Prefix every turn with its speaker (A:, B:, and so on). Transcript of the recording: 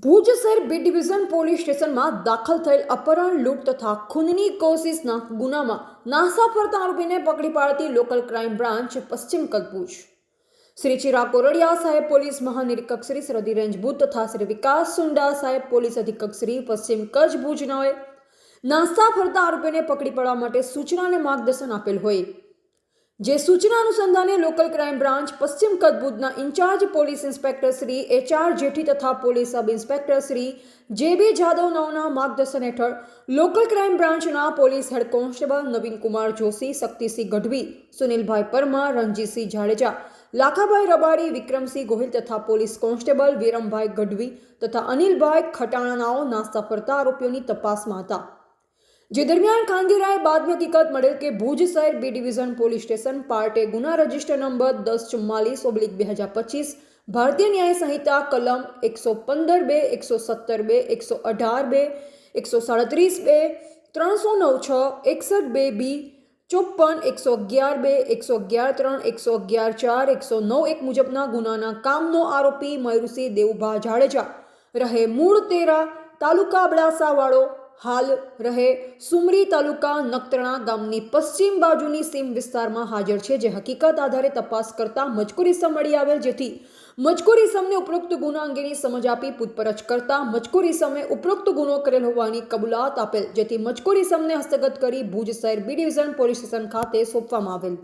A: ભુજ શહેર B division police સ્ટેશનમાં દાખલ થયેલ અપહરણ, લૂંટ તથા ખૂનની કોશિશના ગુનામાં નાસા ફરતા આરોપીને પકડી પાડતી લોકલ ક્રાઇમ બ્રાન્ચ પશ્ચિમ કચ્છ ભુજ શ્રી ચિરાગ કોરડિયા સાહેબ પોલીસ મહાનિરીક્ષક શ્રી સરહદી રેન્જ ભુજ તથા શ્રી વિકાસ સુંડા સાહેબ પોલીસ અધિક્ષક શ્રી પશ્ચિમ કચ્છ ભુજનાઓએ નાસા ફરતા આરોપીને પકડી પાડવા માટે સૂચના અને માર્ગદર્શન આપેલ હોય જે સૂચના અનુસંધાને લોકલ ક્રાઇમ બ્રાન્ચ પશ્ચિમ કચ્છ ભુજના incharge police inspector Shri HR Jethi તથા police sub inspector Shri JB Jadav નાઓના માર્ગદર્શન હેઠળ લોકલ ક્રાઇમ બ્રાન્ચના police head constable Naveen Kumar Joshi, Shaktisinh Gadhvi, Sunilbhai Parmar, Ranjitsinh Jadeja, Lakhabhai Rabari, Vikramsinh Gohil તથા પોલીસ કોન્સ્ટેબલ વિરમભાઈ ગઢવી તથા અનિલભાઈ ખટાણાનાઓ નાસ્તા ફરતા આરોપીઓની તપાસમાં હતા। જે દરમિયાન કામગીરાએ બાદમાં હકીકત મળેલ કે ભુજ શહેર બી ડિવિઝન પોલીસ સ્ટેશન પાર્ટે ગુના રજિસ્ટર નંબર 1044/2025 ભારતીય ન્યાય સંહિતા કલમ 115(2), 117(2), 118(2), 137(2), 309(6), 61(2)(b), 54, 111(2), 111(3), 111(4), 109(1) મુજબના ગુનાના કામનો આરોપી મયુરસિંહ દેવુભા જાડેજા રહે મૂળ તેરા તાલુકા અબડાસાવાળો હાલ રહે સુમરી તાલુકા નખત્રાણા ગામની પશ્ચિમ બાજુની સીમ વિસ્તારમાં હાજર છે। જે હકીકત આધારે તપાસ કરતા મજકૂર ઇસમ મળી આવેલ, જેથી મજકૂર ઇસમને ઉપરોક્ત ગુના અંગેની સમજ આપી પૂછપરછ કરતા મજકૂર ઇસમે ઉપરોક્ત ગુનો કરેલ હોવાની કબૂલાત આપેલ, જેથી મજકૂર ઇસમને હસ્તગત કરી ભુજ શહેર બી ડિવિઝન પોલીસ સ્ટેશન ખાતે સોંપવામાં આવેલ।